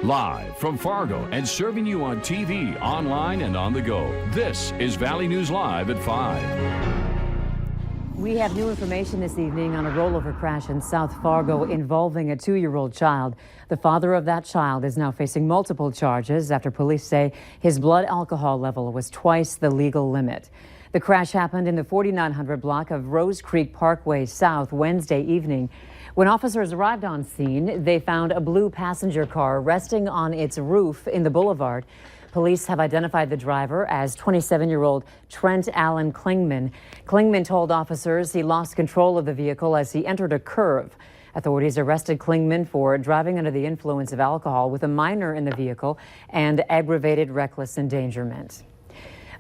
Live from Fargo and serving you on TV, online, and on the go. This is Valley News Live at 5. We have new information this evening on a rollover crash in South Fargo involving a 2-year-old child. The father of that child is now facing multiple charges after police say his blood alcohol level was twice the legal limit. The crash happened in the 4900 block of Rose Creek Parkway South Wednesday evening. When officers arrived on scene, they found a blue passenger car resting on its roof in the boulevard. Police have identified the driver as 27-year-old Trent Allen Klingman. Klingman told officers he lost control of the vehicle as he entered a curve. Authorities arrested Klingman for driving under the influence of alcohol with a minor in the vehicle and aggravated reckless endangerment.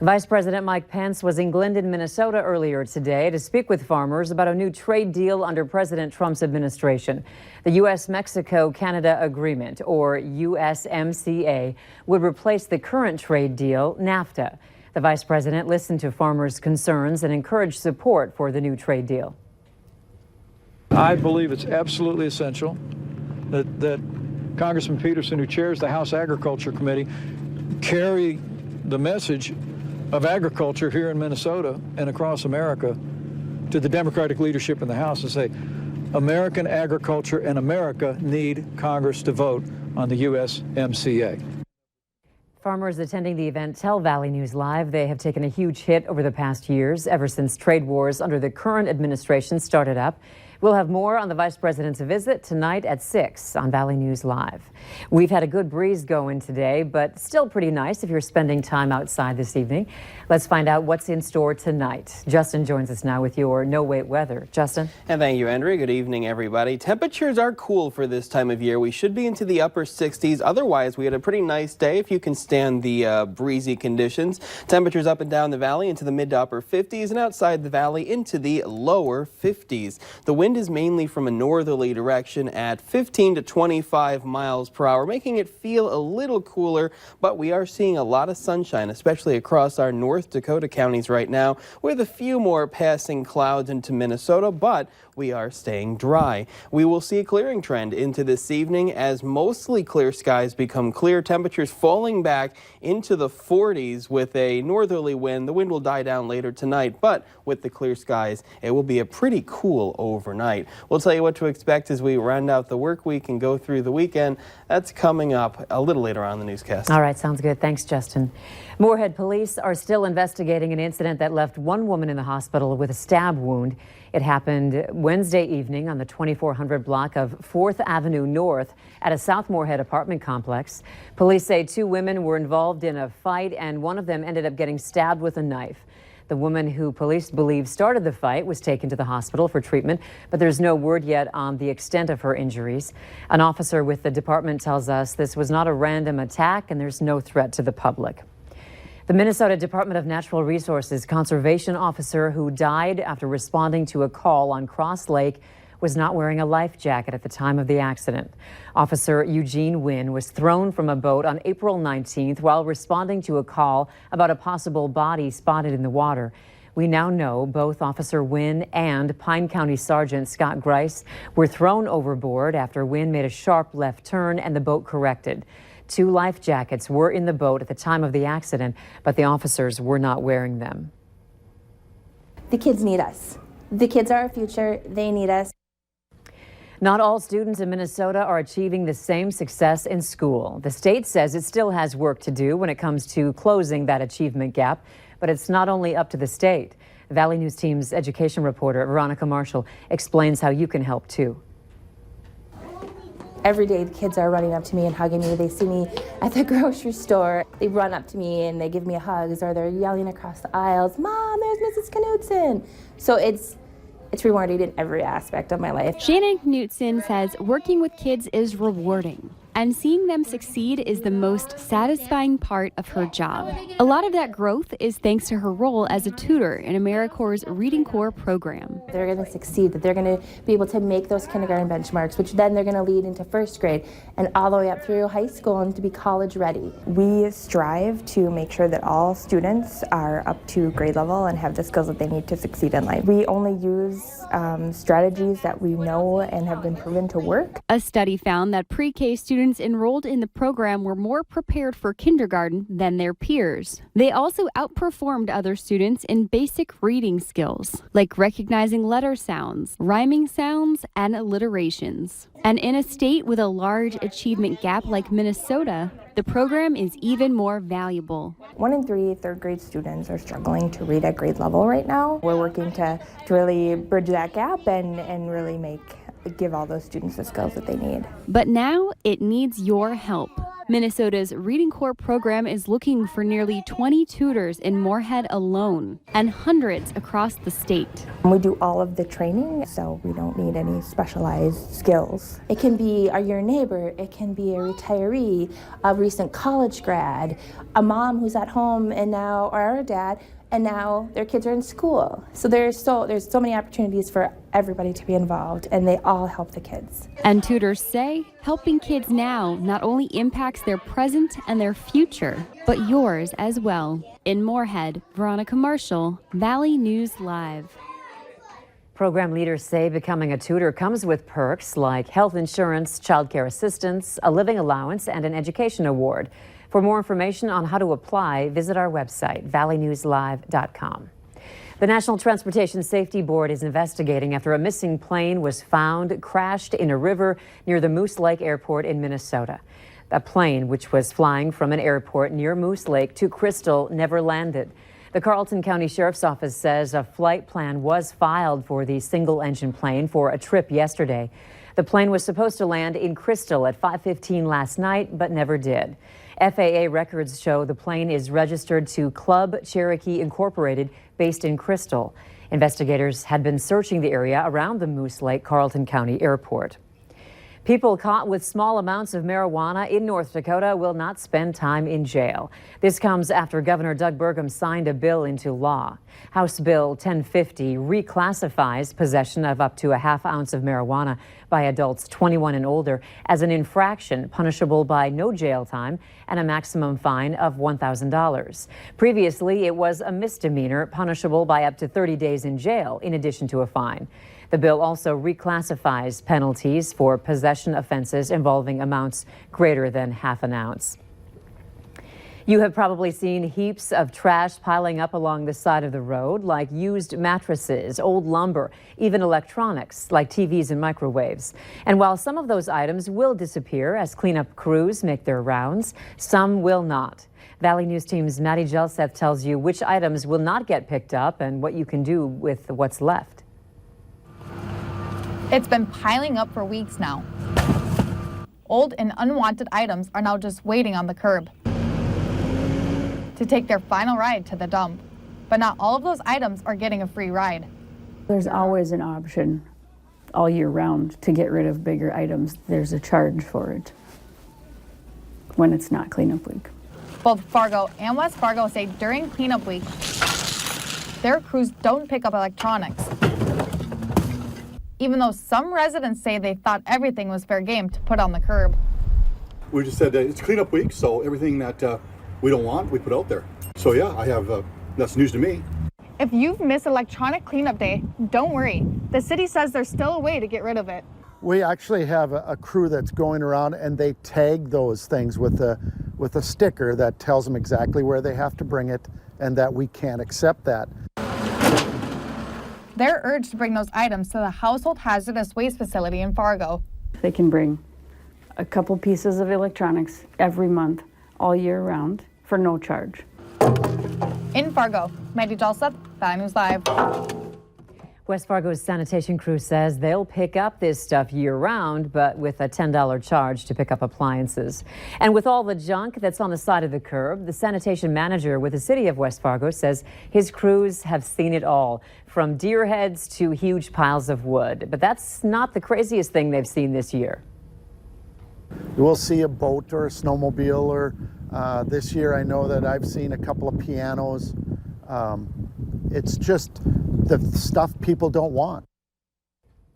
Vice President Mike Pence was in Glyndon, Minnesota earlier today to speak with farmers about a new trade deal under President Trump's administration. The U.S.-Mexico-Canada Agreement, or USMCA, would replace the current trade deal, NAFTA. The vice president listened to farmers' concerns and encouraged support for the new trade deal. I believe it's absolutely essential that Congressman Peterson, who chairs the House Agriculture Committee, carry the message of agriculture here in Minnesota and across America to the Democratic leadership in the House and say, American agriculture and America need Congress to vote on the USMCA. Farmers attending the event tell Valley News Live they have taken a huge hit over the past years, ever since trade wars under the current administration started up. We'll have more on the vice president's visit tonight at 6 on Valley News Live. We've had a good breeze going today, but still pretty nice if you're spending time outside this evening. Let's find out what's in store tonight. Justin joins us now with your no-wait weather. Justin? And thank you, Andrea. Good evening, everybody. Temperatures are cool for this time of year. We should be into the upper 60s. Otherwise, we had a pretty nice day if you can stand the breezy conditions. Temperatures up and down the valley into the mid to upper 50s and outside the valley into the lower 50s. The wind is mainly from a northerly direction at 15 to 25 miles per hour, making it feel a little cooler, but we are seeing a lot of sunshine, especially across our North Dakota counties right now, with a few more passing clouds into Minnesota, but we are staying dry. We will see a clearing trend into this evening as mostly clear skies become clear, temperatures falling back into the 40s with a northerly wind. The wind will die down later tonight, but with the clear skies, it will be a pretty cool overnight. We'll tell you what to expect as we round out the work week and go through the weekend. That's coming up a little later on in the newscast. All right, sounds good. Thanks, Justin. Moorhead police are still investigating an incident that left one woman in the hospital with a stab wound. It happened Wednesday evening on the 2400 block of 4th Avenue North at a South Moorhead apartment complex. Police say 2 women were involved in a fight and one of them ended up getting stabbed with a knife. The woman who police believe started the fight was taken to the hospital for treatment, but there's no word yet on the extent of her injuries. An officer with the department tells us this was not a random attack and there's no threat to the public. The Minnesota Department of Natural Resources conservation officer who died after responding to a call on Cross Lake was not wearing a life jacket at the time of the accident. Officer Eugene Wynn was thrown from a boat on April 19th while responding to a call about a possible body spotted in the water. We now know both Officer Wynn and Pine County Sergeant Scott Grice were thrown overboard after Wynn made a sharp left turn and the boat corrected. 2 life jackets were in the boat at the time of the accident, but the officers were not wearing them. The kids need us. The kids are our future. They need us. Not all students in Minnesota are achieving the same success in school. The state says it still has work to do when it comes to closing that achievement gap, but it's not only up to the state. Valley News Team's education reporter Veronica Marshall explains how you can help too. Every day the kids are running up to me and hugging me. They see me at the grocery store. They run up to me and they give me hugs, or they're yelling across the aisles, "Mom, there's Mrs. Knutson." So it's rewarding in every aspect of my life. Shannon Knutson says working with kids is rewarding, and seeing them succeed is the most satisfying part of her job. A lot of that growth is thanks to her role as a tutor in AmeriCorps' Reading Corps program. They're going to succeed, that they're going to be able to make those kindergarten benchmarks, which then they're going to lead into first grade and all the way up through high school and to be college ready. We strive to make sure that all students are up to grade level and have the skills that they need to succeed in life. We only use strategies that we know and have been proven to work. A study found that pre-K students students enrolled in the program were more prepared for kindergarten than their peers. They also outperformed other students in basic reading skills, like recognizing letter sounds, rhyming sounds, and alliterations. And in a state with a large achievement gap like Minnesota, the program is even more valuable. 1 in 3 third grade students are struggling to read at grade level right now. We're working to really bridge that gap and really give all those students the skills that they need. But now it needs your help. Minnesota's Reading Corps program is looking for nearly 20 tutors in Moorhead alone and hundreds across the state. We do all of the training, so we don't need any specialized skills. It can be your neighbor, it can be a retiree, a recent college grad, a mom who's at home and now, or a dad, and now their kids are in school. So there's so many opportunities for everybody to be involved, and they all help the kids. And tutors say helping kids now not only impacts their present and their future, but yours as well. In Moorhead, Veronica Marshall, Valley News Live. Program leaders say becoming a tutor comes with perks like health insurance, childcare assistance, a living allowance, and an education award. For more information on how to apply, visit our website, valleynewslive.com. The National Transportation Safety Board is investigating after a missing plane was found crashed in a river near the Moose Lake Airport in Minnesota. The plane, which was flying from an airport near Moose Lake to Crystal, never landed. The Carleton County Sheriff's Office says a flight plan was filed for the single-engine plane for a trip yesterday. The plane was supposed to land in Crystal at 5:15 last night, but never did. FAA records show the plane is registered to Club Cherokee Incorporated, based in Crystal. Investigators had been searching the area around the Moose Lake Carleton County Airport. People caught with small amounts of marijuana in North Dakota will not spend time in jail. This comes after Governor Doug Burgum signed a bill into law. House Bill 1050 reclassifies possession of up to a half ounce of marijuana by adults 21 and older as an infraction punishable by no jail time and a maximum fine of $1,000. Previously, it was a misdemeanor punishable by up to 30 days in jail in addition to a fine. The bill also reclassifies penalties for possession offenses involving amounts greater than half an ounce. You have probably seen heaps of trash piling up along the side of the road, like used mattresses, old lumber, even electronics like TVs and microwaves. And while some of those items will disappear as cleanup crews make their rounds, some will not. Valley News Team's Maddie Jelseth tells you which items will not get picked up and what you can do with what's left. It's been piling up for weeks now. Old and unwanted items are now just waiting on the curb to take their final ride to the dump. But not all of those items are getting a free ride. There's always an option all year round to get rid of bigger items. There's a charge for it when it's not cleanup week. Both Fargo and West Fargo say during cleanup week, their crews don't pick up electronics. Even though some residents say they thought everything was fair game to put on the curb. We just said it's cleanup week, so everything that we don't want, we put out there. So yeah, that's news to me. If you've missed electronic cleanup day, don't worry. The city says there's still a way to get rid of it. We actually have a crew that's going around and they tag those things with a sticker that tells them exactly where they have to bring it and that we can't accept that. They're urged to bring those items to the Household Hazardous Waste Facility in Fargo. They can bring a couple pieces of electronics every month, all year round, for no charge. In Fargo, Maddie Jelseth, Valley News Live. West Fargo's sanitation crew says they'll pick up this stuff year-round, but with a $10 charge to pick up appliances. And with all the junk that's on the side of the curb, the sanitation manager with the city of West Fargo says his crews have seen it all, from deer heads to huge piles of wood. But that's not the craziest thing they've seen this year. We'll see a boat or a snowmobile, or this year I know that I've seen a couple of pianos. It's just the stuff people don't want.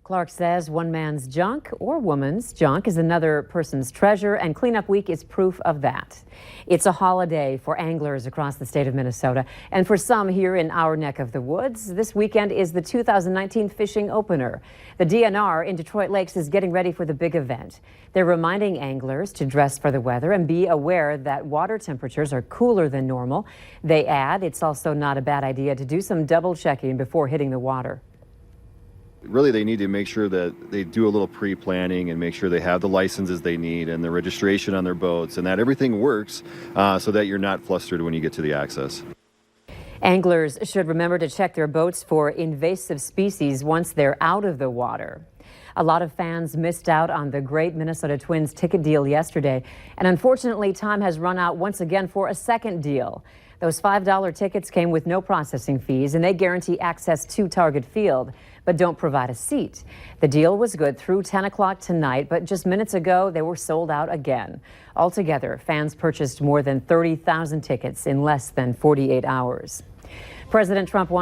Clark says one man's junk or woman's junk is another person's treasure, and Cleanup Week is proof of that. It's a holiday for anglers across the state of Minnesota, and for some here in our neck of the woods, this weekend is the 2019 fishing opener. The DNR in Detroit Lakes is getting ready for the big event. They're reminding anglers to dress for the weather and be aware that water temperatures are cooler than normal. They add it's also not a bad idea to do some double checking before hitting the water. Really, they need to make sure that they do a little pre-planning and make sure they have the licenses they need and the registration on their boats and that everything works so that you're not flustered when you get to the access. Anglers should remember to check their boats for invasive species once they're out of the water. A lot of fans missed out on the great Minnesota Twins ticket deal yesterday, and unfortunately time has run out once again for a second deal. Those $5 tickets came with no processing fees, and they guarantee access to Target Field, but don't provide a seat. The deal was good through 10 o'clock tonight, but just minutes ago, they were sold out again. Altogether, fans purchased more than 30,000 tickets in less than 48 hours. President Trump wants